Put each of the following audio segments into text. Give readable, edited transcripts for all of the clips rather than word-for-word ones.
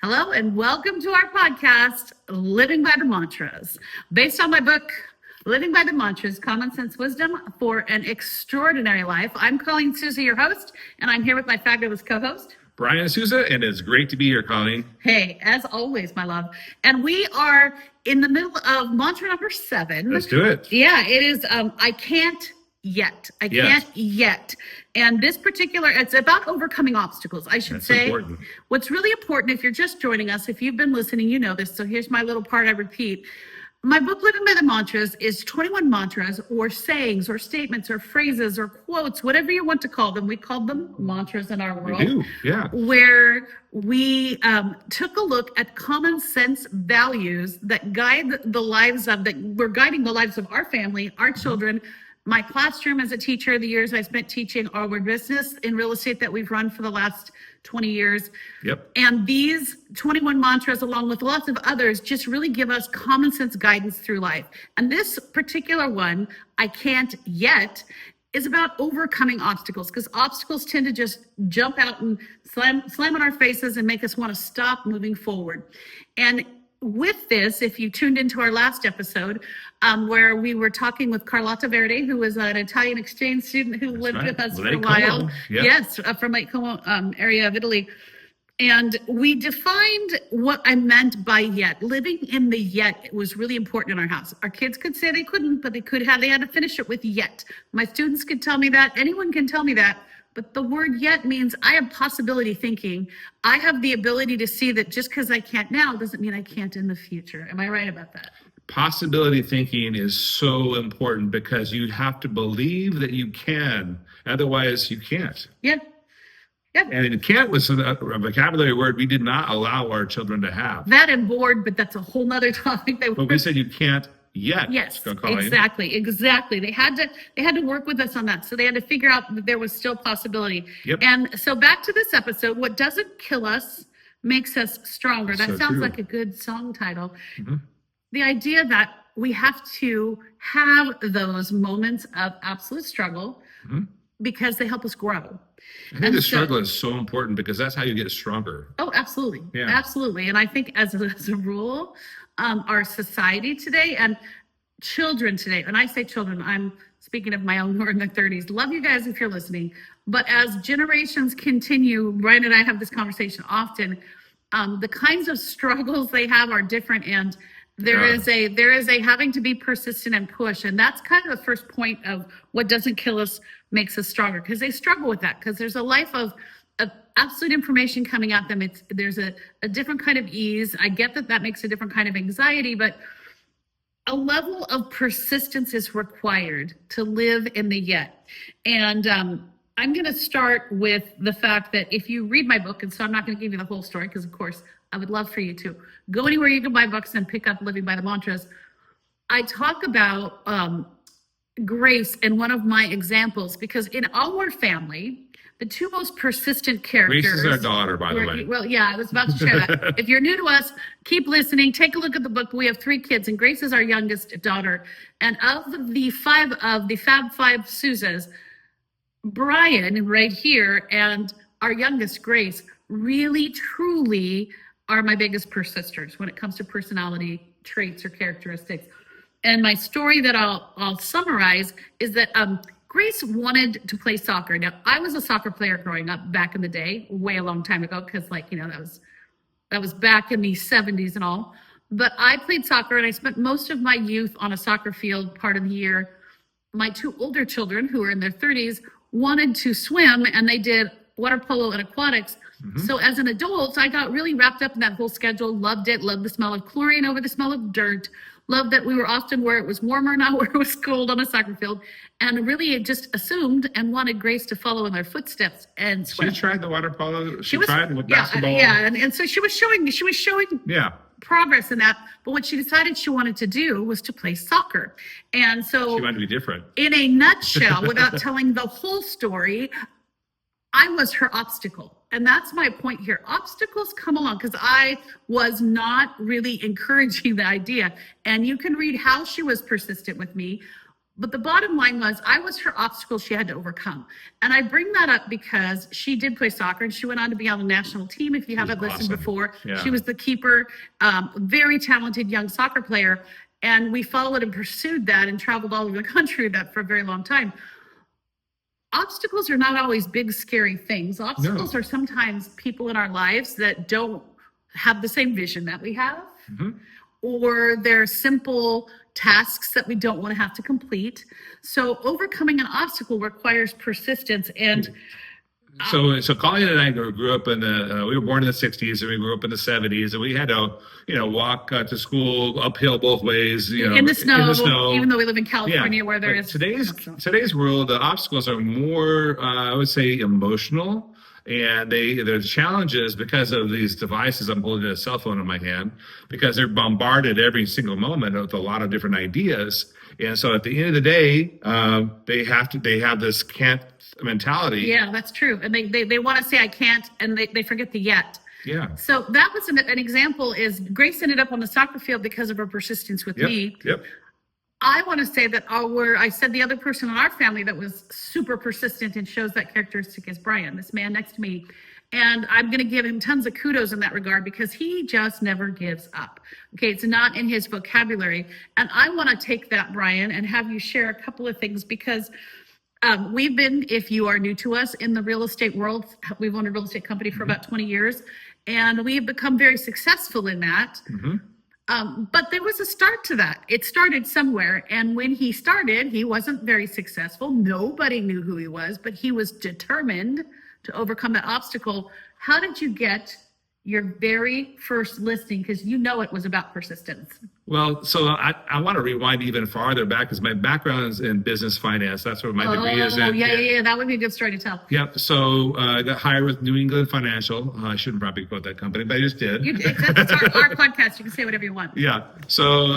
Hello and welcome to our podcast, Living by the Mantras. Based on my book, Living by the Mantras, Common Sense Wisdom for an Extraordinary Life. I'm Colleensouza, your host, and I'm here with my fabulous co-host, Brian Souza, and it's great to be here, Colleen. Hey, as always, my love. And we are in the middle of mantra number 7. Let's do it. Yeah, it is, I can't yet. I can't yet. And this particular, it's about overcoming obstacles, I should say. Important. What's really important, if you're just joining us, if you've been listening, you know this. So here's my little part I repeat. My book, Living by the Mantras, is 21 mantras or sayings or statements or phrases or quotes, whatever you want to call them. We call them mantras in our world. We do, yeah. Where we took a look at common sense values that guide the lives of, that we're guiding the lives of our family, our children, my classroom as a teacher, the years I spent teaching our business in real estate that we've run for the last 20 years. Yep. And these 21 mantras, along with lots of others, just really give us common sense guidance through life. And this particular one, I can't yet, is about overcoming obstacles, because obstacles tend to just jump out and slam on our faces and make us want to stop moving forward. And with this, if you tuned into our last episode, where we were talking with Carlotta Verde, who was an Italian exchange student who lived with us for a while. Yep. Yes, from Lake Como area of Italy. And we defined what I meant by yet. Living in the yet was really important in our house. Our kids could say they couldn't, but they had to finish it with yet. My students could tell me that. Anyone can tell me that. But the word yet means I have possibility thinking. I have the ability to see that just because I can't now doesn't mean I can't in the future. Am I right about that? Possibility thinking is so important because you have to believe that you can. Otherwise, you can't. Yeah. Yeah. And can't was a vocabulary word we did not allow our children to have. That and bored, but that's a whole nother topic. But we said you can't yet. Yes, exactly. They had to work with us on that. So they had to figure out that there was still possibility. Yep. And so back to this episode, what doesn't kill us makes us stronger. That sounds like a good song title. Mm-hmm. The idea that we have to have those moments of absolute struggle because they help us grow. I think the struggle is so important because that's how you get stronger. Oh, absolutely. Yeah. Absolutely. And I think as a rule, our society today and children today, and I say children, I'm speaking of my own who are in their 30s. Love you guys if you're listening. But as generations continue, Brian and I have this conversation often, the kinds of struggles they have are different, and there is a having to be persistent and push. And that's kind of the first point of what doesn't kill us makes us stronger, because they struggle with that, because there's a life of absolute information coming at them. There's a different kind of ease. I get that makes a different kind of anxiety, but a level of persistence is required to live in the yet. And I'm going to start with the fact that if you read my book, and so I'm not going to give you the whole story, because of course I would love for you to go anywhere you can buy books and pick up Living by the Mantras. I talk about Grace in one of my examples, because in our family, the two most persistent characters. Grace is our daughter, by the way. Well, yeah, I was about to share that. If you're new to us, keep listening. Take a look at the book. We have 3 kids, and Grace is our youngest daughter. And of the Fab Five Souzas, Brian right here and our youngest Grace really, truly are my biggest persisters when it comes to personality traits or characteristics. And my story that I'll summarize is that Grace wanted to play soccer. Now, I was a soccer player growing up back in the day, way a long time ago, because that was back in the 70s and all. But I played soccer, and I spent most of my youth on a soccer field part of the year. My 2 older children, who are in their 30s, wanted to swim, and they did water polo and aquatics. Mm-hmm. So as an adult, I got really wrapped up in that whole schedule, loved it, loved the smell of chlorine over the smell of dirt, loved that we were often where it was warmer, not where it was cold on a soccer field, and really just assumed and wanted Grace to follow in their footsteps and swim. She tried the water polo. She tried with basketball. Yeah, and so she was showing progress in that. But what she decided she wanted to do was to play soccer. And so she wanted to be different. In a nutshell, without telling the whole story, I was her obstacle. And that's my point here. Obstacles come along because I was not really encouraging the idea. And you can read how she was persistent with me. But the bottom line was, I was her obstacle she had to overcome. And I bring that up because she did play soccer and she went on to be on the national team. If you haven't listened before, she was the keeper, very talented young soccer player. And we followed and pursued that and traveled all over the country that for a very long time. Obstacles are not always big, scary things. Obstacles are sometimes people in our lives that don't have the same vision that we have, or they're simple tasks that we don't want to have to complete. So overcoming an obstacle requires persistence. And so Colleen and I grew up in we were born in the 60s and we grew up in the 70s, and we had to, walk to school uphill both ways, in the snow, even though we live in California where there is today's world, the obstacles are more, I would say, emotional. And there's challenges because of these devices. I'm holding a cell phone in my hand because they're bombarded every single moment with a lot of different ideas. And so at the end of the day, they have this can't mentality. Yeah, that's true. And they want to say I can't, and they forget the yet. Yeah. So that was an example. Is Grace ended up on the soccer field because of her persistence with me. Yep. I want to say that I said the other person in our family that was super persistent and shows that characteristic is Brian, this man next to me. And I'm going to give him tons of kudos in that regard because he just never gives up. Okay, it's not in his vocabulary. And I want to take that, Brian, and have you share a couple of things because we've been, if you are new to us, in the real estate world, we've owned a real estate company for about 20 years, and we've become very successful in that. But there was a start to that. It started somewhere. And when he started, he wasn't very successful. Nobody knew who he was, but he was determined to overcome that obstacle. How did you get your very first listing? Because it was about persistence. Well, so I want to rewind even farther back because my background is in business finance. That's what my degree is in. Yeah. That would be a good story to tell. Yep. So I got hired with New England Financial. I shouldn't probably quote that company, but I just did. That's our podcast. You can say whatever you want. Yeah. So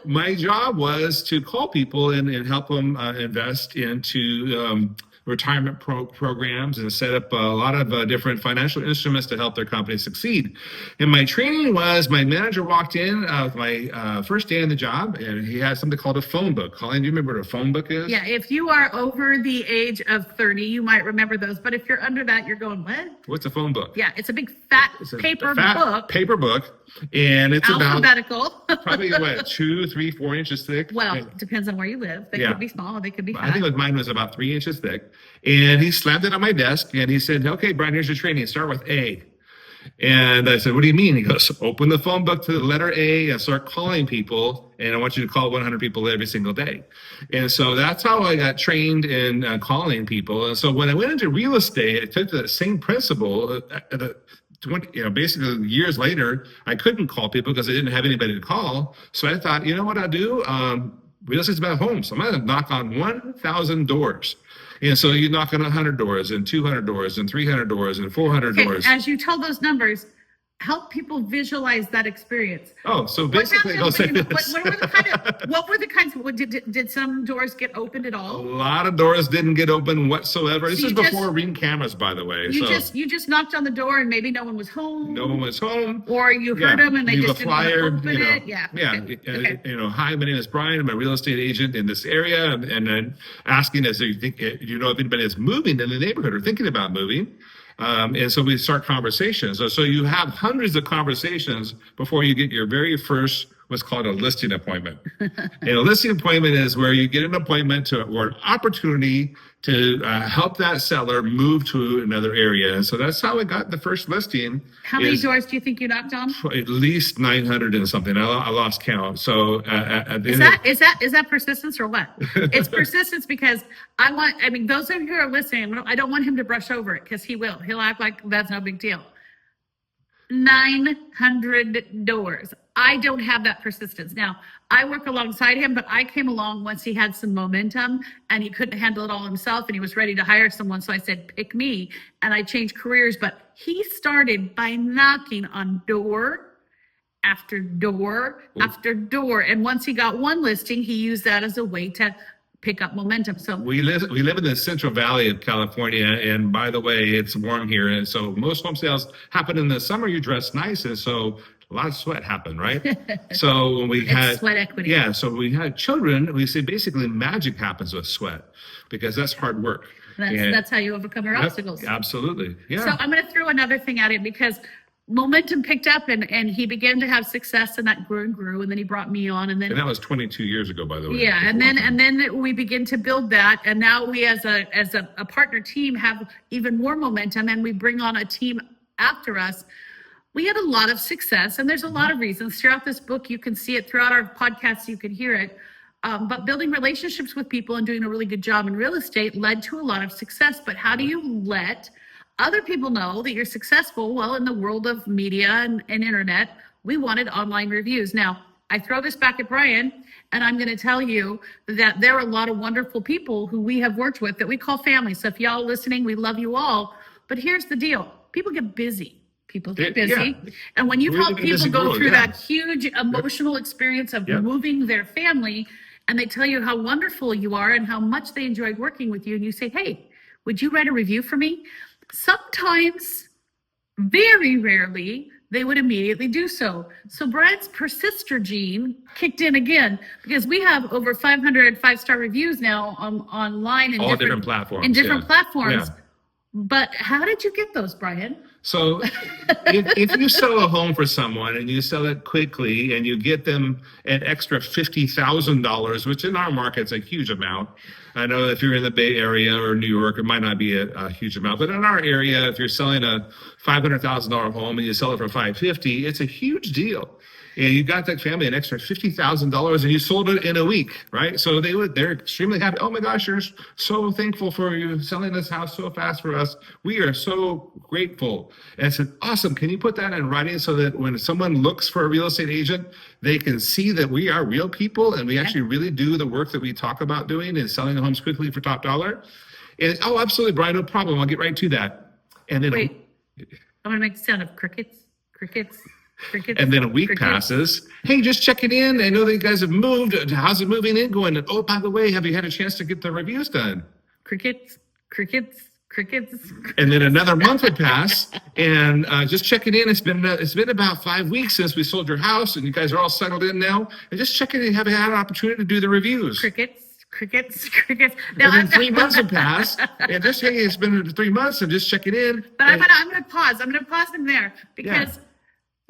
my job was to call people and help them invest into retirement programs and set up a lot of different financial instruments to help their company succeed. And my training was, my manager walked in with my first day on the job, and he had something called a phone book. Colleen, do you remember what a phone book is? Yeah, if you are over the age of 30, you might remember those. But if you're under that, you're going, what? What's a phone book? Yeah, it's a big fat paper book. And it's alphabetical. About probably 2, 3, 4 inches thick. Well, it depends on where you live. They could be small, they could be fat. I think mine was about 3 inches thick. And he slammed it on my desk and he said, okay, Brian, here's your training. Start with A. And I said, what do you mean? He goes, open the phone book to the letter A and start calling people. And I want you to call 100 people every single day. And so that's how I got trained in calling people. And so when I went into real estate, I took the same principle. Basically years later, I couldn't call people because I didn't have anybody to call. So I thought, you know what I'll do? Real estate's about homes. So I'm going to knock on 1,000 doors. And so you knock on 100 doors and 200 doors and 300 doors and 400 doors. As you tell those numbers, help people visualize that experience. Oh, so basically, I'll say this. What were the kinds of, did some doors get opened at all? A lot of doors didn't get open whatsoever. This is before Ring cameras, by the way. You just knocked on the door and maybe no one was home. No one was home. Or you heard them and they just didn't want to open it. Yeah. Hi, my name is Brian. I'm a real estate agent in this area. And then asking if anybody is moving in the neighborhood or thinking about moving. And so we start conversations. So you have hundreds of conversations before you get your very first, what's called a listing appointment. And a listing appointment is where you get an appointment or an opportunity to help that seller move to another area. And so that's how I got the first listing. How many doors do you think you knocked on? At least 900 and something. I lost count. So is that persistence or what? It's persistence because those of you who are listening, I don't want him to brush over it because he will. He'll act like that's no big deal. 900 doors. I don't have that persistence. Now, I work alongside him, but I came along once he had some momentum and he couldn't handle it all himself and he was ready to hire someone. So I said, pick me. And I changed careers. But he started by knocking on door after door after door. And once he got one listing, he used that as a way to pick up momentum. So we live in the Central Valley of California, and by the way, it's warm here, and so most home sales happen in the summer. You dress nice, and so a lot of sweat happened, right? So when we had sweat equity. yeah, so we had children. We say basically magic happens with sweat because that's hard work. That's how you overcome your obstacles. Absolutely, yeah. So I'm going to throw another thing at it because momentum picked up and he began to have success, and that grew, and then he brought me on, and that was 22 years ago, by the way. Yeah, and then we begin to build that, and now we as a partner team have even more momentum, and we bring on a team after us. We had a lot of success, and there's a lot of reasons throughout this book. You can see it throughout our podcasts. You can hear it. But building relationships with people and doing a really good job in real estate led to a lot of success. But how do you let other people know that you're successful? Well, in the world of media and internet, we wanted online reviews. Now, I throw this back at Brian, and I'm going to tell you that there are a lot of wonderful people who we have worked with that we call family. So if y'all listening, we love you all. But here's the deal. People get busy. People get busy. Yeah. And when you help people go through that huge emotional experience of moving their family, and they tell you how wonderful you are and how much they enjoyed working with you, and you say, hey, would you write a review for me? Sometimes, very rarely, they would immediately do so. So Brian's persister gene kicked in again, because we have over 500 5-star reviews now online in all different platforms. In different platforms. Yeah. But how did you get those, Brian? So if you sell a home for someone and you sell it quickly and you get them an extra $50,000, which in our market's a huge amount. I know if you're in the Bay Area or New York, it might not be a huge amount, but in our area, if you're selling a $500,000 home and you sell it for $550,000, it's a huge deal. And you got that family an extra $50,000 and you sold it in a week, right? So they're extremely happy. Oh my gosh, you're so thankful for you selling this house so fast for us. We are so grateful. And I said, awesome. Can you put that in writing so that when someone looks for a real estate agent, they can see that we are real people and we actually really do the work that we talk about doing and selling the homes quickly for top dollar? And oh, absolutely, Brian, no problem. I'll get right to that. And then wait, I'm going to make the sound of crickets. And then a week passes. Hey, just checking in. I know that you guys have moved. How's it moving in going? And oh, by the way, have you had a chance to get the reviews done? Crickets. And then another month would pass, and just checking in. It's been about 5 weeks since we sold your house, and you guys are all settled in now. And just checking in. Have you had an opportunity to do the reviews? Crickets. Now, and then 3 months have passed, and just hey, it's been 3 months, and just checking in. But I'm gonna pause. I'm gonna pause him there because. Yeah.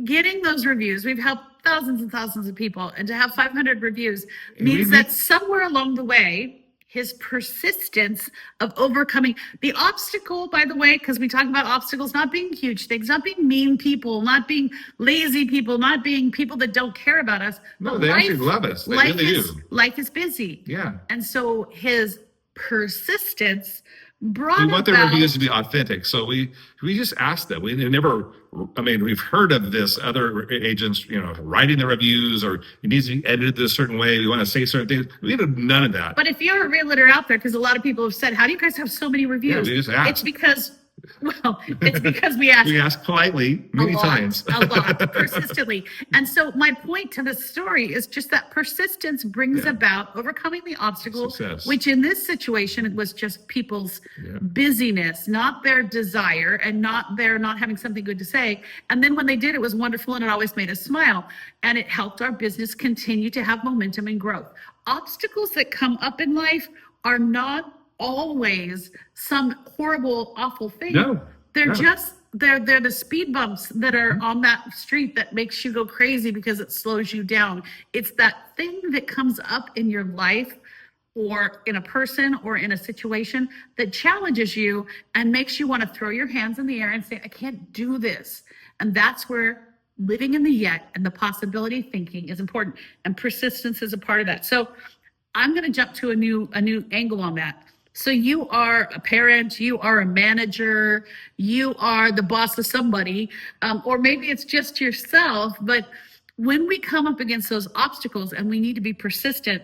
Getting those reviews, we've helped thousands and thousands of people, and to have 500 reviews means that somewhere along the way, his persistence of overcoming the obstacle, by the way, because we talk about obstacles not being huge things, not being mean people, not being lazy people, not being people that don't care about us. No, they actually love us. They really do. Life is busy. Yeah. And so his persistence brought we want the reviews to be authentic. So we just asked them. We've heard of this, other agents, writing the reviews, or it needs to be edited a certain way. We want to say certain things. We have none of that. But if you're a realtor out there, because a lot of people have said, how do you guys have so many reviews? Yeah, we just asked. It's because we ask. We ask politely many times. A lot, persistently. And so my point to the story is just that persistence brings about overcoming the obstacles, success. Which in this situation, it was just people's busyness, not their desire, and not their not having something good to say. And then when they did, it was wonderful, and it always made us smile. And it helped our business continue to have momentum and growth. Obstacles that come up in life are not always some horrible, awful thing. No, they're the speed bumps that are on that street that makes you go crazy because it slows you down. It's that thing that comes up in your life or in a person or in a situation that challenges you and makes you want to throw your hands in the air and say, I can't do this. And that's where living in the yet and the possibility thinking is important, and persistence is a part of that. So I'm going to jump to a new angle on that. So you are a parent, you are a manager, you are the boss of somebody, or maybe it's just yourself. But when we come up against those obstacles and we need to be persistent,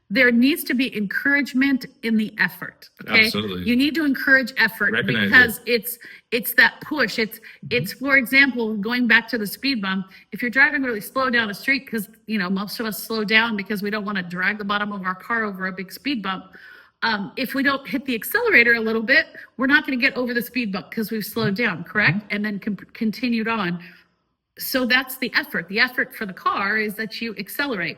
there needs to be encouragement in the effort. Okay. Absolutely. You need to encourage effort because it's that push. It's for example, going back to the speed bump, if you're driving really slow down a street, because most of us slow down because we don't want to drag the bottom of our car over a big speed bump. If we don't hit the accelerator a little bit, we're not going to get over the speed bump because we've slowed down, correct? And then continued on. So that's the effort. The effort for the car is that you accelerate.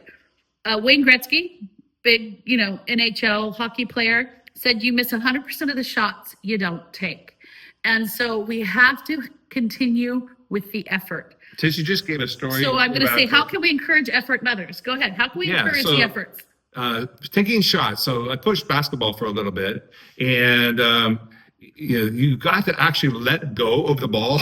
Wayne Gretzky, big, NHL hockey player, said you miss 100% of the shots you don't take. And so we have to continue with the effort. Tish, you just gave a story. So I'm going to say, how can we encourage effort in others? Go ahead. How can we encourage the efforts? Taking shots. So I coached basketball for a little bit, and you got to actually let go of the ball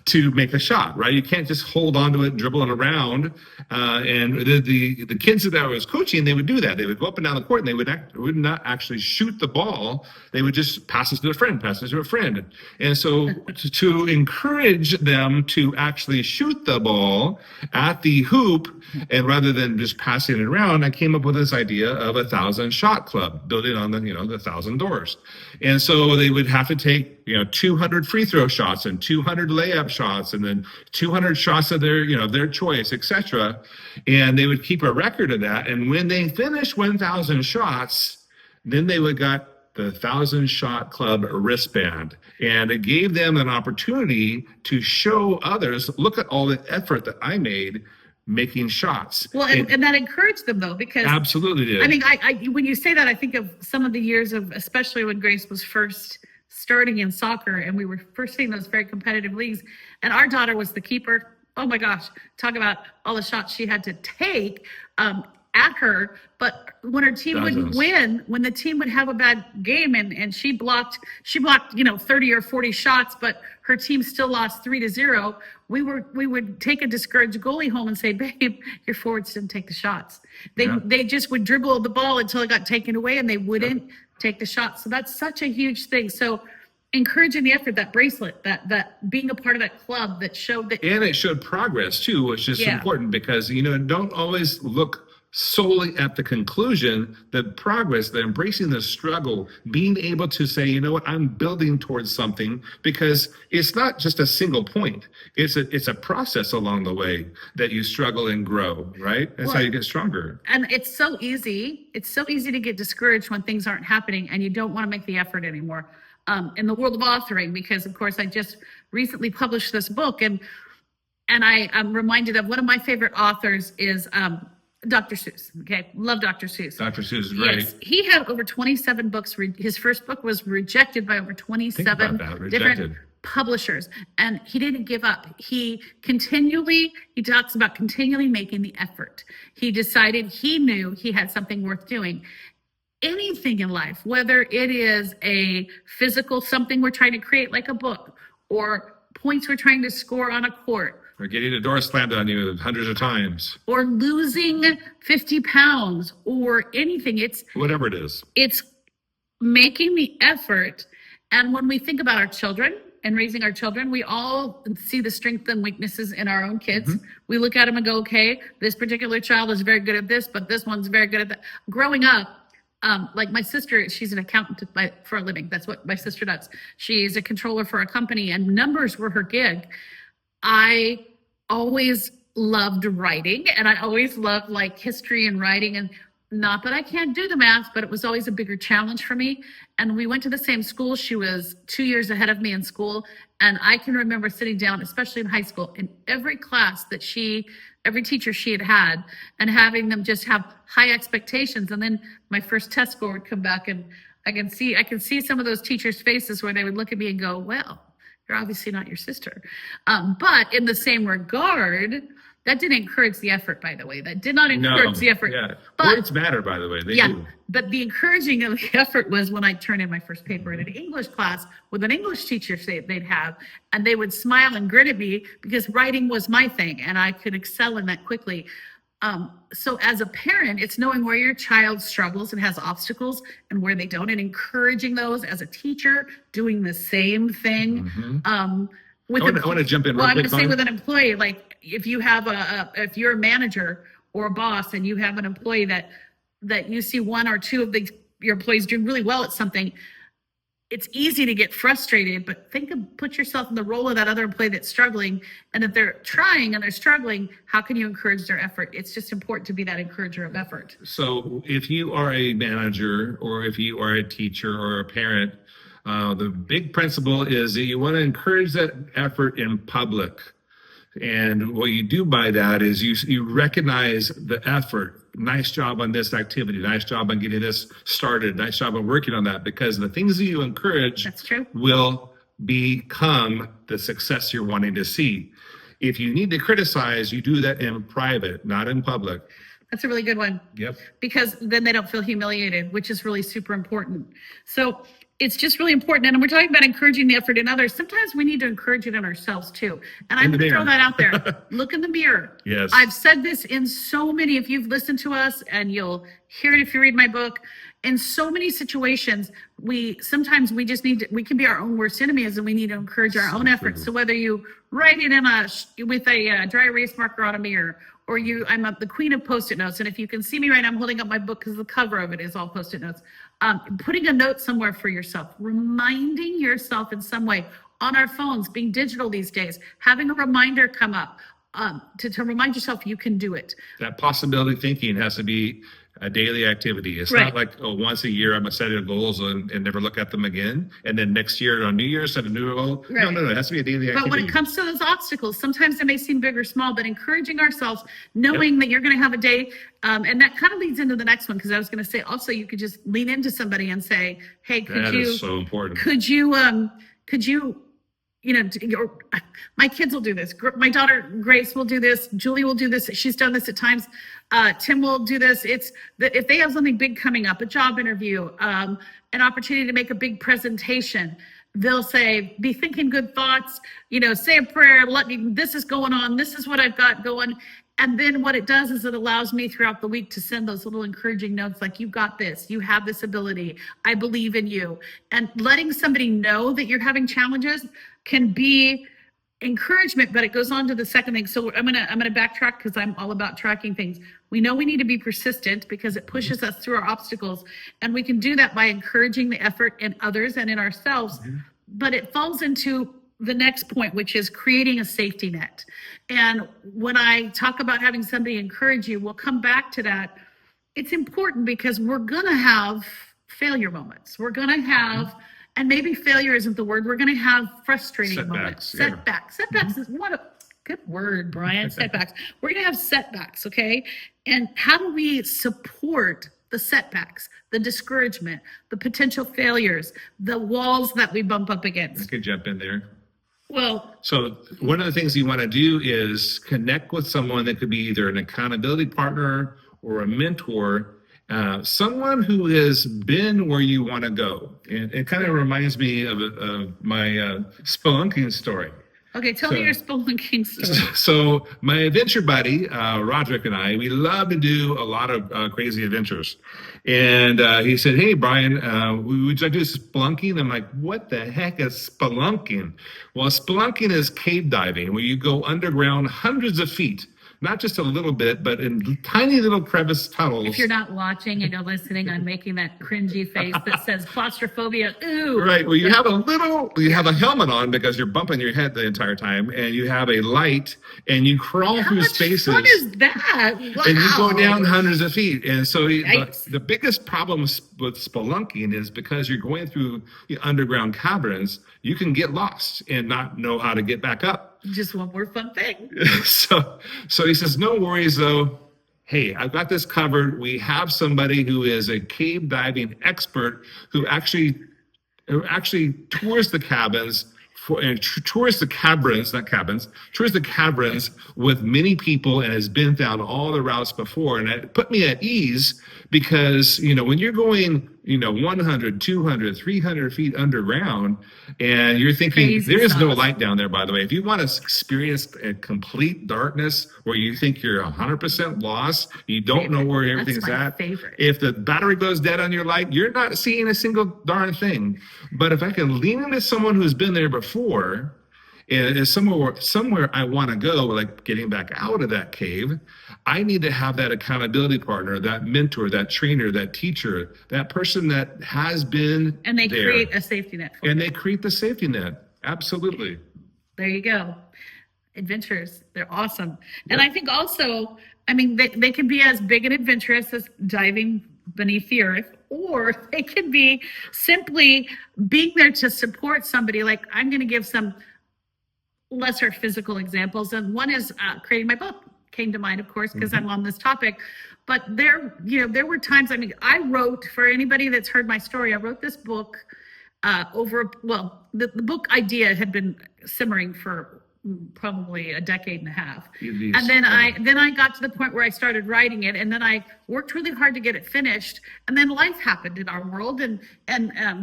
to make a shot, right? You can't just hold onto it and dribble it around. And the kids that I was coaching, they would do that. They would go up and down the court, and they would not actually shoot the ball. They would just pass it to a friend, And so to encourage them to actually shoot the ball at the hoop, and rather than just passing it around, I came up with this idea of 1,000 shot club, building on the 1,000 doors. And so they would have to take 200 free throw shots and 200 layup shots, and then 200 shots of their choice, etc. And they would keep a record of that. And when they finished 1,000 shots, then they would got the 1,000 shot club wristband, and it gave them an opportunity to show others, look at all the effort that I made making shots. Well, and that encouraged them though, because absolutely did. I mean, I when you say that, I think of some of the years of, especially when Grace was first starting in soccer and we were first seeing those very competitive leagues, and our daughter was the keeper. Oh my gosh, talk about all the shots she had to take at her. But when her team wouldn't win, when the team would have a bad game and she blocked 30 or 40 shots, but her team still lost 3-0, we would take a discouraged goalie home and say, babe, your forwards didn't take the shots. They just would dribble the ball until it got taken away, and they wouldn't take the shots. So that's such a huge thing. So encouraging the effort, that bracelet, that being a part of that club that showed that. And it showed progress too, which is important, because, don't always look solely at the conclusion, the progress, the embracing the struggle, being able to say, you know what, I'm building towards something, because it's not just a single point. It's a process along the way that you struggle and grow, right? That's how you get stronger. And it's so easy. It's so easy to get discouraged when things aren't happening and you don't want to make the effort anymore. In the world of authoring, because of course I just recently published this book, and I'm reminded of one of my favorite authors is Dr. Seuss. Okay, love Dr. Seuss. Dr. Seuss is great. Yes, he had over 27 books. His first book was rejected by over 27 different publishers, and he didn't give up. He talks about continually making the effort. He decided, he knew he had something worth doing. Anything in life, whether it is a physical, something we're trying to create like a book, or points we're trying to score on a court, or getting a door slammed on you hundreds of times, or losing 50 pounds, or anything. It's whatever it is. It's making the effort. And when we think about our children and raising our children, we all see the strengths and weaknesses in our own kids. Mm-hmm. We look at them and go, okay, this particular child is very good at this, but this one's very good at that. Growing up, like my sister, she's an accountant for a living. That's what my sister does. She's a controller for a company, and numbers were her gig. I always loved writing, and I always loved like history and writing, and not that I can't do the math, but it was always a bigger challenge for me. And we went to the same school. She was 2 years ahead of me in school. And I can remember sitting down, especially in high school, in every class that every teacher she had, and having them just have high expectations. And then my first test score would come back, and I can see some of those teachers' faces where they would look at me and go, well, you're obviously not your sister. But in the same regard, that didn't encourage the effort, by the way. That did not encourage the effort. Yeah. But, words matter, by the way. They do. But the encouraging of the effort was when I turned in my first paper in an English class with an English teacher they'd have, and they would smile and grin at me because writing was my thing, and I could excel in that quickly. So as a parent, it's knowing where your child struggles and has obstacles and where they don't, and encouraging those. As a teacher, doing the same thing. Mm-hmm. I want to jump in. Well, I'm going to say with an employee, like if you have if you're a manager or a boss and you have an employee that that you see one or two of your employees doing really well at something, it's easy to get frustrated, but put yourself in the role of that other employee that's struggling. And if they're trying and they're struggling, how can you encourage their effort? It's just important to be that encourager of effort. So if you are a manager, or if you are a teacher or a parent, the big principle is that you want to encourage that effort in public. And what you do by that is you recognize the effort. Nice job on this activity. Nice job on getting this started. Nice job on working on that, because the things that you encourage That's true. will become the success you're wanting to see. If you need to criticize, you do that in private, not in public. That's a really good one. Yep. Because then they don't feel humiliated, which is really super important. So it's just really important. And we're talking about encouraging the effort in others. Sometimes we need to encourage it in ourselves too. And I'm going to throw that out there. Look in the mirror. Yes. I've said this in so many, if you've listened to us, and you'll hear it if you read my book, in so many situations, sometimes we just we can be our own worst enemies, and we need to encourage our own efforts. So whether you write it with a dry erase marker on a mirror, or I'm the queen of Post-it notes. And if you can see me right now, I'm holding up my book because the cover of it is all Post-it notes. Putting a note somewhere for yourself, reminding yourself in some way on our phones, being digital these days, having a reminder come up to remind yourself you can do it. That possibility thinking has to be a daily activity. It's Right. not like, once a year I'm going to set goals and never look at them again. And then next year on New Year's, set a new goal. Right. No. It has to be a daily activity. But when it comes to those obstacles, sometimes they may seem big or small, but encouraging ourselves, knowing that you're going to have a day, and that kind of leads into the next one, because I was going to say also you could just lean into somebody and say, hey, That is so important. could you, my kids will do this. My daughter Grace will do this. Julie will do this. She's done this at times. Tim will do this. It's that if they have something big coming up, a job interview, an opportunity to make a big presentation, they'll say, be thinking good thoughts, say a prayer, this is going on. This is what I've got going. And then what it does is it allows me throughout the week to send those little encouraging notes like, you've got this, you have this ability, I believe in you. And letting somebody know that you're having challenges can be encouragement, but it goes on to the second thing. So I'm gonna backtrack, because I'm all about tracking things. We know we need to be persistent because it pushes us through our obstacles. And we can do that by encouraging the effort in others and in ourselves. But it falls into the next point, which is creating a safety net. And when I talk about having somebody encourage you, we'll come back to that. It's important because we're going to have failure moments. We're going to have, and maybe failure isn't the word, we're going to have frustrating moments. Yeah. Setbacks. Setbacks is what a good word, Brian. Setbacks. We're going to have setbacks, okay? And how do we support the setbacks, the discouragement, the potential failures, the walls that we bump up I against? could jump in there. Well, So one of the things you want to do is connect with someone that could be either an accountability partner or a mentor, someone who has been where you want to go. And it kind of reminds me of my spelunking story. okay, tell me your spelunking story. So my adventure buddy, Roderick, and I, we love to do a lot of crazy adventures. And he said, hey, Brian, would you like to do spelunking? I'm like, what the heck is spelunking? Well, spelunking is cave diving, where you go underground hundreds of feet. Not just a little bit, but in tiny little crevice tunnels. If you're not watching and you're listening, I'm making that cringy face that says claustrophobia. Ooh. Right. Well, you have a helmet on because you're bumping your head the entire time, and you have a light, and you crawl How through much spaces. fun is that? Wow. And you go down hundreds of feet. And so Yikes. the biggest problem with spelunking is because you're going through the underground caverns, you can get lost and not know how to get back up. Just one more fun thing. So he says, no worries though. Hey, I've got this covered. We have somebody who is a cave diving expert who actually tours the cabins tours the caverns with many people and has been down all the routes before. And it put me at ease because, when you're going, 100, 200, 300 feet underground and you're thinking Crazy there is no stuff. light down there, by the way. If you want to experience a complete darkness where you think you're 100% lost, you don't know where everything's That's my at. favorite. If the battery goes dead on your light, you're not seeing a single darn thing. But if I can lean into someone who's been there before And somewhere I want to go, like getting back out of that cave, I need to have that accountability partner, that mentor, that trainer, that teacher, that person that has been And they there. create a safety net for And you. they create the safety net. Absolutely. There you go. Adventures, they're awesome. And I think also, I mean, they can be as big and adventurous as diving beneath the earth, or they can be simply being there to support somebody. Like, I'm going to give some lesser physical examples, and one is creating my book came to mind, of course, because I'm on this topic. But there were times, I mean, I wrote, for anybody that's heard my story, I wrote this book the book idea had been simmering for probably a decade and a half. And then I got to the point where I started writing it, and then I worked really hard to get it finished. And then life happened in our world, and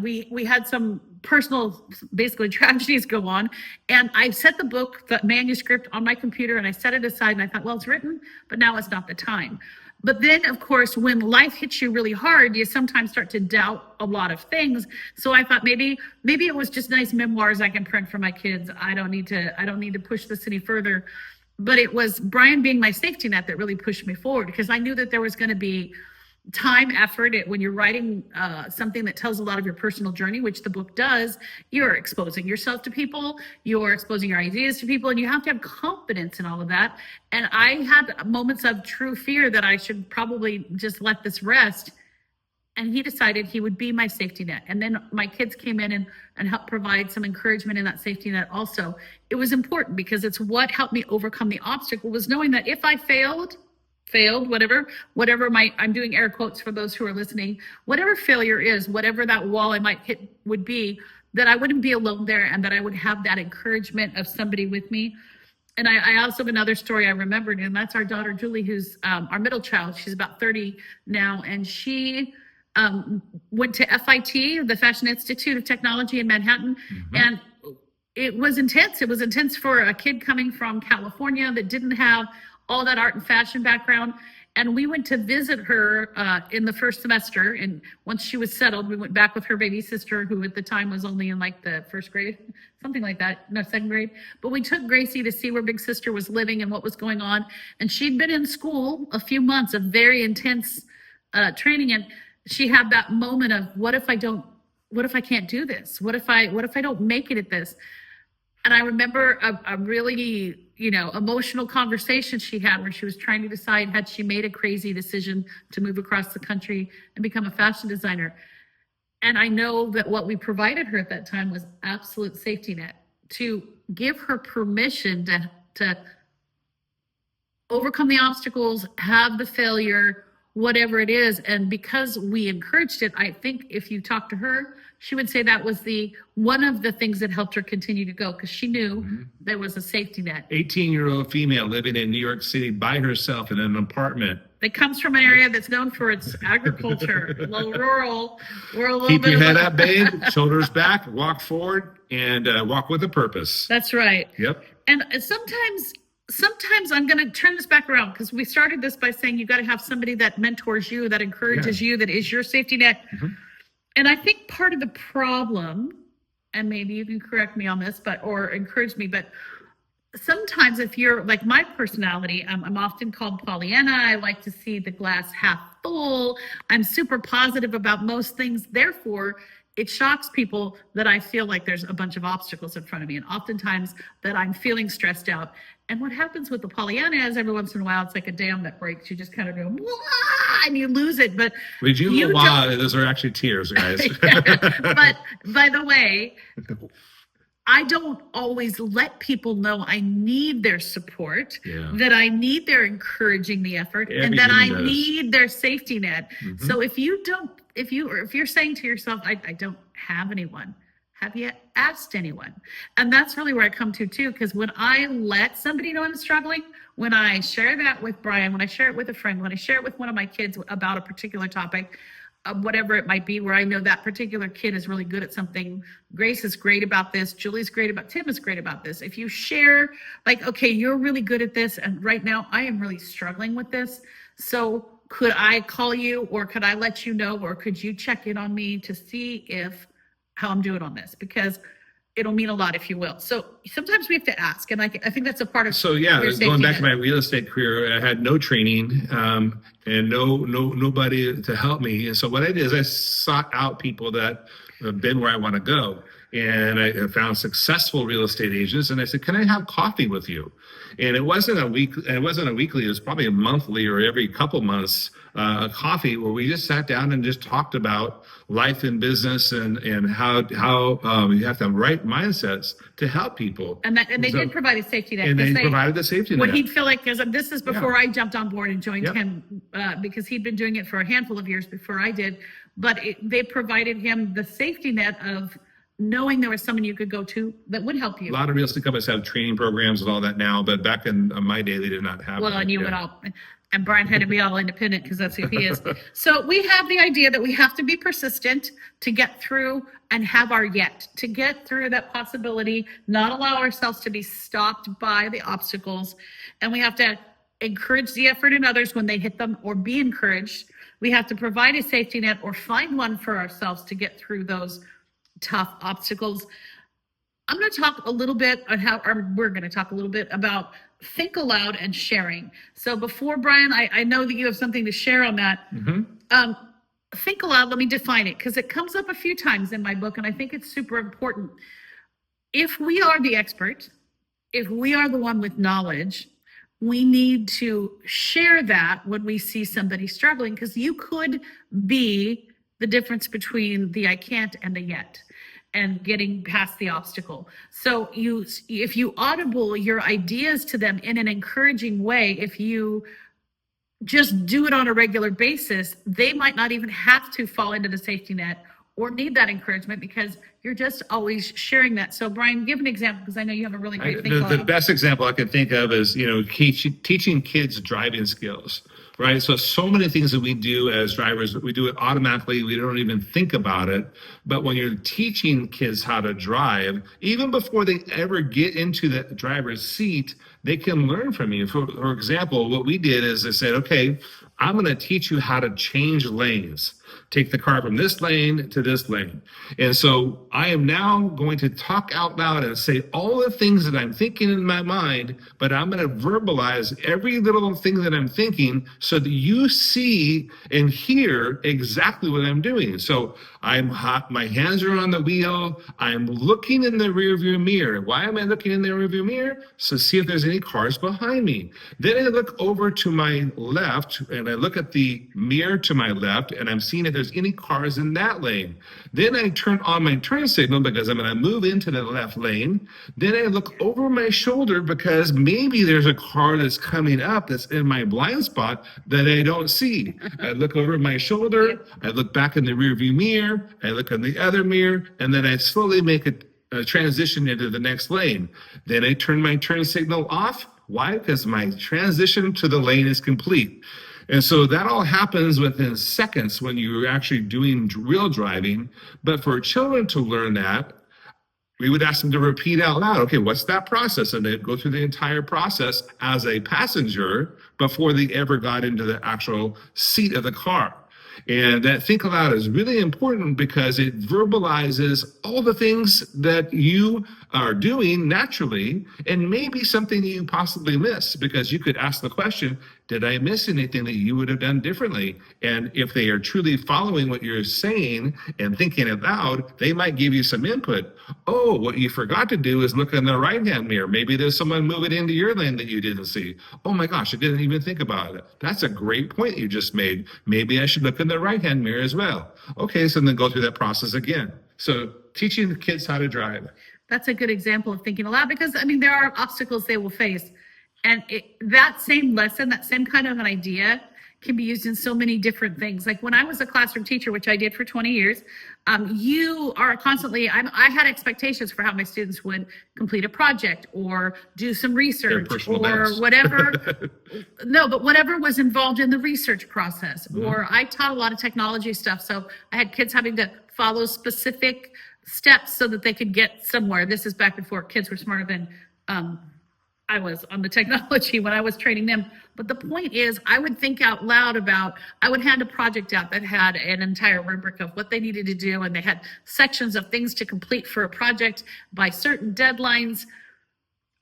we had some personal, basically, tragedies go on. And I set the manuscript on my computer, and I set it aside, and I thought, well, it's written, but now it's not the time. But then, of course, when life hits you really hard, you sometimes start to doubt a lot of things. So I thought maybe it was just nice memoirs I can print for my kids. I don't need to push this any further. But it was Brian being my safety net that really pushed me forward, because I knew that there was going to be time, effort. When you're writing something that tells a lot of your personal journey, which the book does, you're exposing yourself to people, you're exposing your ideas to people, and you have to have confidence in all of that. And I had moments of true fear that I should probably just let this rest. And he decided he would be my safety net. And then my kids came in and helped provide some encouragement in that safety net also. It was important, because it's what helped me overcome the obstacle, was knowing that if I failed, whatever I'm doing air quotes for those who are listening, whatever failure is, whatever that wall I might hit would be, that I wouldn't be alone there, and that I would have that encouragement of somebody with me. And I also have another story I remembered, and that's our daughter, Julie, who's our middle child. She's about 30 now, and she went to FIT, the Fashion Institute of Technology in Manhattan. And it was intense. It was intense for a kid coming from California that didn't have all that art and fashion background. And we went to visit her in the first semester. And once she was settled, we went back with her baby sister, who at the time was only in like the first grade, something like that, no, second grade. But we took Gracie to see where big sister was living and what was going on. And she'd been in school a few months of very intense training. And she had that moment of, what if I can't do this? What if I don't make it at this? And I remember a really, emotional conversation she had, where she was trying to decide, had she made a crazy decision to move across the country and become a fashion designer. And I know that what we provided her at that time was absolute safety net, to give her permission to overcome the obstacles, have the failure, whatever it is. And because we encouraged it, I think if you talk to her, she would say that was one of the things that helped her continue to go, because she knew there was a safety net. 18-year-old female living in New York City by herself in an apartment. That comes from an area that's known for its agriculture, a little rural. We're a little Keep bit your of head up, babe. Shoulders back. Walk forward, and walk with a purpose. That's right. Yep. And sometimes I'm going to turn this back around, because we started this by saying you got to have somebody that mentors you, that encourages you, that is your safety net. And I think part of the problem, and maybe you can correct me on this, or encourage me, but sometimes if you're like my personality, I'm often called Pollyanna. I like to see the glass half full. I'm super positive about most things. Therefore, it shocks people that I feel like there's a bunch of obstacles in front of me, and oftentimes that I'm feeling stressed out. And what happens with the Pollyanna is, every once in a while, it's like a dam that breaks. You just kind of go, wah, and you lose it. But those are actually tears, guys. But by the way, I don't always let people know I need their support, that I need their encouraging the effort, and that I need their safety net. So if you're saying to yourself, I don't have anyone, have you asked anyone? And that's really where I come to too, because when I let somebody know I'm struggling, when I share that with Brian, when I share it with a friend, when I share it with one of my kids about a particular topic, whatever it might be, where I know that particular kid is really good at something. Grace is great about this. Julie's great about, Tim is great about this. If you share, like, okay, you're really good at this, and right now I am really struggling with this. So could I call you, or could I let you know, or could you check in on me to see how I'm doing on this? Because it'll mean a lot, if you will. So sometimes we have to ask, and I think that's a part of So yeah, your going back safety to my net. real estate career, I had no training and nobody to help me. And so what I did is I sought out people that have been where I want to go. And I found successful real estate agents, and I said, "Can I have coffee with you?" And it wasn't a week, it wasn't a weekly, it was probably a monthly or every couple months coffee where we just sat down and just talked about life and business and how you have to have right mindsets to help people. And they So- did provide a safety net. and because they provided the safety net. What he'd feel like, because this is before I jumped on board and joined Yep. him, because he'd been doing it for a handful of years before I did. But they provided him the safety net of knowing there was someone you could go to that would help you. A lot of real estate companies have training programs and all that now, but back in my day, they did not have Well, that. and you Yeah. would all, and Brian had to be all independent because that's who he is. So we have the idea that we have to be persistent to get through and have our yet, to get through that possibility, not allow ourselves to be stopped by the obstacles. And we have to encourage the effort in others when they hit them, or be encouraged. We have to provide a safety net or find one for ourselves to get through those tough obstacles. I'm going to talk a little bit on we're going to talk a little bit about think aloud and sharing. So before, Brian, I know that you have something to share on that. Think aloud, let me define it, because it comes up a few times in my book, and I think it's super important. If we are the expert, if we are the one with knowledge, we need to share that when we see somebody struggling, because you could be the difference between the I can't and the yet, and getting past the obstacle. So if you audible your ideas to them in an encouraging way, if you just do it on a regular basis, they might not even have to fall into the safety net or need that encouragement, because you're just always sharing that. So Brian, give an example, because I know you have a really great thing. The best example I can think of is, teaching kids driving skills, right? So many things that we do as drivers, we do it automatically. We don't even think about it. But when you're teaching kids how to drive, even before they ever get into the driver's seat, they can learn from you. For example, what we did is I said, okay, I'm going to teach you how to change lanes. Take the car from this lane to this lane. And so I am now going to talk out loud and say all the things that I'm thinking in my mind, but I'm going to verbalize every little thing that I'm thinking so that you see and hear exactly what I'm doing. So I'm hot, my hands are on the wheel. I'm looking in the rearview mirror. Why am I looking in the rearview mirror? So see if there's any cars behind me. Then I look over to my left and I look at the mirror to my left, and I'm seeing if there's any cars in that lane. Then I turn on my turn signal because I'm going to move into the left lane. Then I look over my shoulder because maybe there's a car that's coming up that's in my blind spot that I don't see. I look over my shoulder. I look back in the rearview mirror. I look in the other mirror, and then I slowly make a transition into the next lane. Then I turn my turn signal off. Why? Because my transition to the lane is complete. And so that all happens within seconds when you're actually doing real driving. But for children to learn that, we would ask them to repeat out loud, okay, what's that process? And they'd go through the entire process as a passenger before they ever got into the actual seat of the car. And that think aloud is really important because it verbalizes all the things that you are doing naturally, and maybe something you possibly miss, because you could ask the question, did I miss anything that you would have done differently? And if they are truly following what you're saying and thinking it loud, they might give you some input. Oh, what you forgot to do is look in the right-hand mirror. Maybe there's someone moving into your lane that you didn't see. Oh my gosh, I didn't even think about it. That's a great point you just made. Maybe I should look in the right-hand mirror as well. Okay, so then go through that process again. So teaching the kids how to drive. That's a good example of thinking aloud, because there are obstacles they will face. And that same lesson, that same kind of an idea can be used in so many different things. Like when I was a classroom teacher, which I did for 20 years, you are constantly, I had expectations for how my students would complete a project or do some research or whatever. No, but whatever was involved in the research process. Mm-hmm. Or I taught a lot of technology stuff. So I had kids having to follow specific steps so that they could get somewhere. This is back before kids were smarter than I was on the technology when I was training them. But the point is, I would think out loud about, I would hand a project out that had an entire rubric of what they needed to do, and they had sections of things to complete for a project by certain deadlines.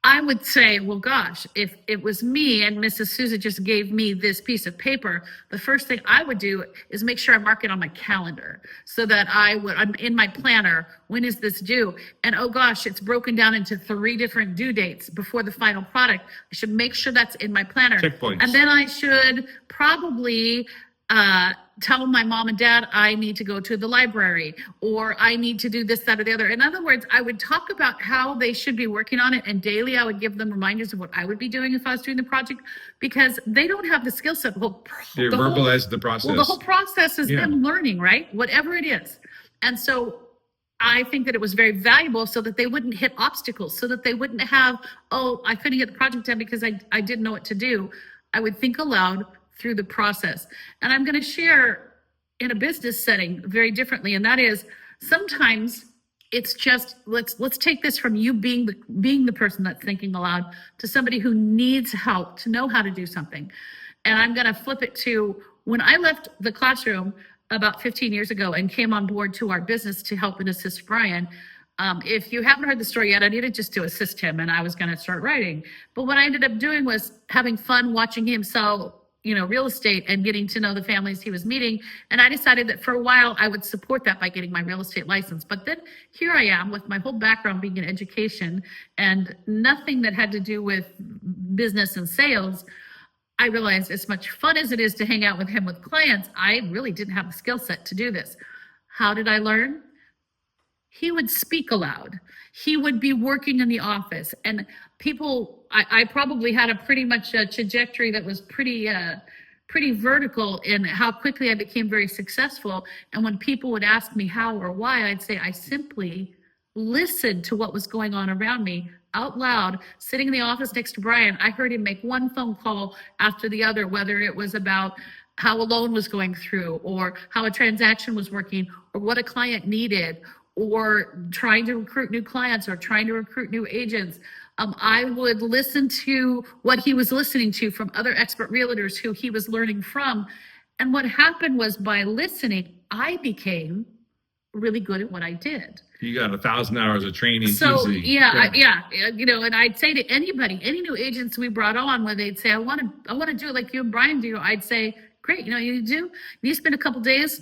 I would say, well, gosh, if it was me and Mrs. Souza just gave me this piece of paper, the first thing I would do is make sure I mark it on my calendar so that I'm in my planner. When is this due? And oh gosh, it's broken down into 3 different due dates before the final product. I should make sure that's in my planner. Checkpoints. And then I should probably tell my mom and dad I need to go to the library, or I need to do this, that, or the other. In other words, I would talk about how they should be working on it, and daily I would give them reminders of what I would be doing if I was doing the project, because they don't have the skill set. They verbalize the process. Well, the whole process is them learning, right? Whatever it is. And so I think that it was very valuable so that they wouldn't hit obstacles, so that they wouldn't have, oh, I couldn't get the project done because I didn't know what to do. I would think aloud through the process. And I'm going to share in a business setting very differently. And that is, sometimes it's just, let's take this from you being the person that's thinking aloud to somebody who needs help to know how to do something. And I'm going to flip it to when I left the classroom about 15 years ago and came on board to our business to help and assist Brian. If you haven't heard the story yet, I needed just to assist him, and I was going to start writing. But what I ended up doing was having fun watching him sell real estate and getting to know the families he was meeting. And I decided that for a while I would support that by getting my real estate license. But then here I am with my whole background being in education and nothing that had to do with business and sales. I realized as much fun as it is to hang out with him with clients, I really didn't have the skill set to do this. How did I learn? He would speak aloud. He would be working in the office, and people, I probably had a pretty much a trajectory that was pretty vertical in how quickly I became very successful. And when people would ask me how or why, I'd say I simply listened to what was going on around me out loud. Sitting in the office next to Brian, I heard him make one phone call after the other, whether it was about how a loan was going through, or how a transaction was working, or what a client needed, or trying to recruit new clients, or trying to recruit new agents. I would listen to what he was listening to from other expert realtors who he was learning from. And what happened was, by listening, I became really good at what I did. You got 1,000 hours of training. So easy. And I'd say to anybody, any new agents we brought on, when they'd say, I want to do it like you and Brian do, I'd say, great, you spend a couple days,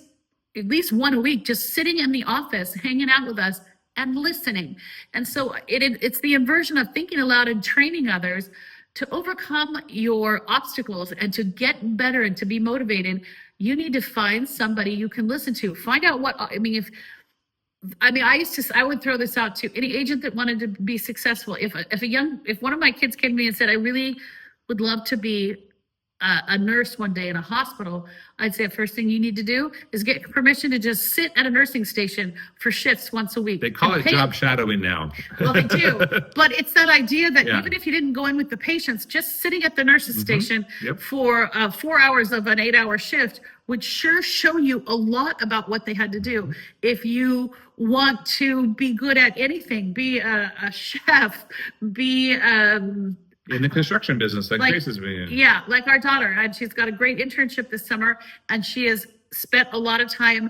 at least one a week, just sitting in the office, hanging out with us and listening. And so it's the inversion of thinking aloud and training others to overcome your obstacles and to get better and to be motivated. You need to find somebody you can listen to. Find out I would throw this out to any agent that wanted to be successful. If one of my kids came to me and said, I really would love to be a nurse one day in a hospital, I'd say the first thing you need to do is get permission to just sit at a nursing station for shifts once a week. They call it job shadowing now. Well, they do. But it's that idea that even if you didn't go in with the patients, just sitting at the nurse's station for 4 hours of an 8-hour shift would sure show you a lot about what they had to do. If you want to be good at anything, be a chef, be in the construction business, like Grace has been in. Yeah, like our daughter, and she's got a great internship this summer, and she has spent a lot of time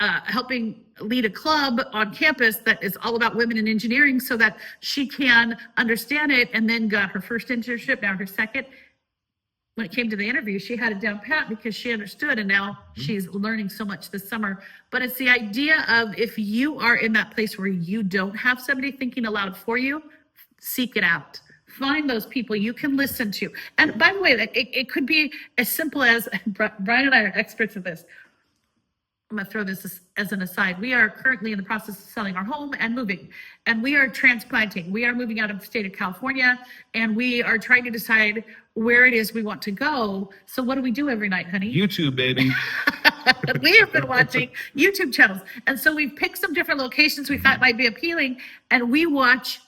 helping lead a club on campus that is all about women in engineering, so that she can understand it, and then got her first internship, now her second. When it came to the interview, she had it down pat because she understood, and now she's learning so much this summer. But it's the idea of, if you are in that place where you don't have somebody thinking aloud for you, seek it out. Find those people you can listen to. And by the way, it could be as simple as, Brian and I are experts at this. I'm going to throw this as an aside. We are currently in the process of selling our home and moving. And we are transplanting. We are moving out of the state of California, and we are trying to decide where it is we want to go. So what do we do every night, honey? YouTube, baby. We have been watching YouTube channels. And so we've picked some different locations we thought might be appealing, and we watch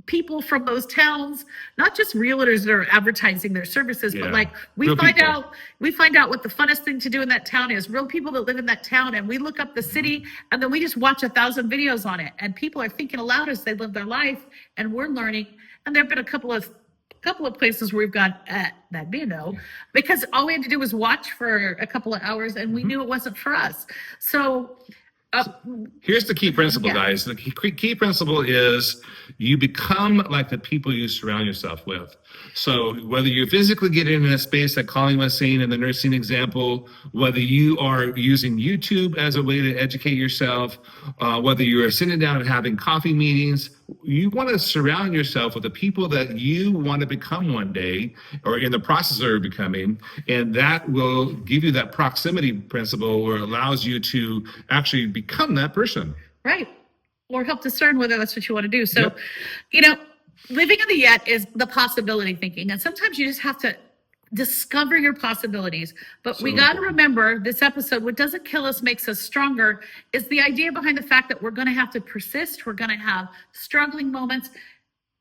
people from those towns, not just realtors that are advertising their services, but like we find out what the funnest thing to do in that town is. Real people that live in that town, and we look up the city, and then we just watch 1,000 videos on it, and people are thinking aloud as they live their life, and we're learning. And there have been a couple of places where we've gone, that'd be a no, because all we had to do was watch for a couple of hours and we knew it wasn't for us. So here's the key principle, Yeah. guys. The key principle is you become like the people you surround yourself with. So whether you physically get in a space that Colleen was saying in the nursing example, whether you are using YouTube as a way to educate yourself, whether you are sitting down and having coffee meetings, you want to surround yourself with the people that you want to become one day or in the process of becoming. And that will give you that proximity principle where it allows you to actually become that person. Right. Or help discern whether that's what you want to do. So, Yep. you know, living in the yet is the possibility thinking. And sometimes you just have to discover your possibilities. But we got to remember this episode, what doesn't kill us makes us stronger, is the idea behind the fact that we're going to have to persist. We're going to have struggling moments.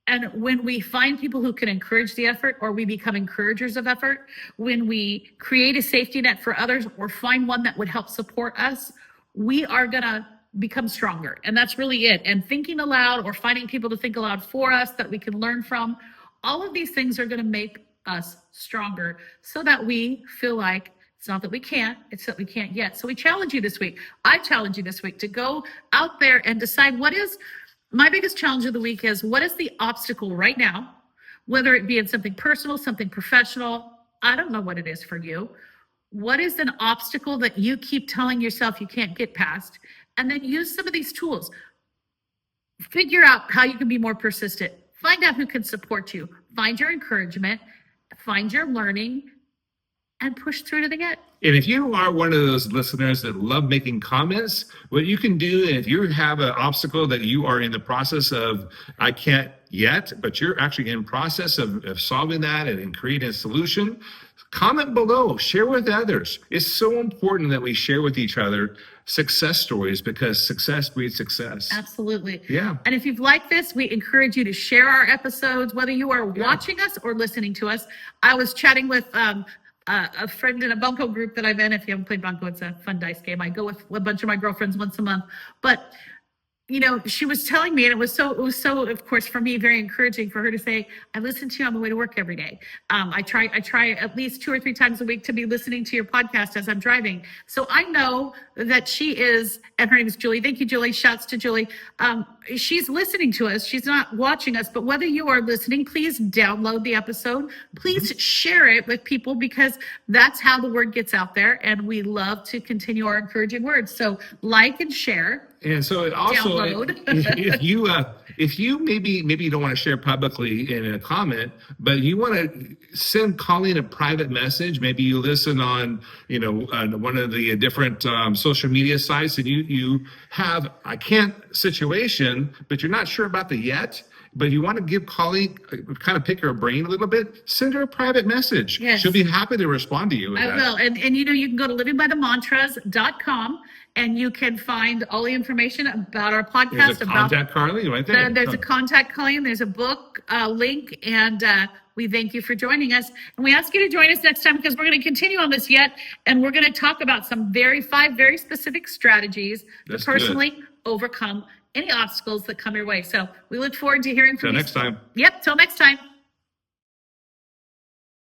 And when we find people who can encourage the effort, or we become encouragers of effort, when we create a safety net for others or find one that would help support us, we are going to become stronger. And that's really it. And thinking aloud or finding people to think aloud for us that we can learn from, all of these things are going to make us stronger so that we feel like it's not that we can't, it's that we can't yet. So we challenge you this week. I challenge you this week to go out there and decide what is my biggest challenge of the week is what is the obstacle right now, whether it be in something personal, something professional. I don't know what it is for you. What is an obstacle that you keep telling yourself you can't get past? And then use some of these tools. Figure out how you can be more persistent. Find out who can support you. Find your encouragement. Find your learning. And push through to the end. And if you are one of those listeners that love making comments, what you can do, if you have an obstacle that you are in the process of, I can't yet, but you're actually in process of solving that and creating a solution, comment below, share with others. It's so important that we share with each other success stories because success breeds success. Absolutely. Yeah. And if you've liked this, we encourage you to share our episodes, whether you are watching us or listening to us. I was chatting with a friend in a bunco group that I'm in. If you haven't played bunco, it's a fun dice game. I go with a bunch of my girlfriends once a month. But you know, she was telling me, and it was so, of course, for me, very encouraging for her to say, I listen to you on the way to work every day. I try at least 2 or 3 times a week to be listening to your podcast as I'm driving. So I know that she is, and her name is Julie. Thank you, Julie. Shouts to Julie. She's listening to us. She's not watching us, but whether you are listening, please download the episode. Please share it with people because that's how the word gets out there. And we love to continue our encouraging words. So like and share. And so it also, Download. if you maybe you don't want to share publicly in a comment, but you want to send Colleen a private message, maybe you listen on, on one of the different social media sites, and you have a can't situation, but you're not sure about the yet. But you want to give Colleen, kind of pick her brain a little bit, send her a private message. Yes. She'll be happy to respond to you. I will. And you can go to livingbythemantras.com and you can find all the information about our podcast. There's a contact Colleen right there. There's a contact Colleen. There's a book link. And we thank you for joining us. And we ask you to join us next time because we're going to continue on this yet. And we're going to talk about some 5 very specific strategies to personally overcome any obstacles that come your way. So we look forward to hearing from you. Till next time. Yep. Till next time.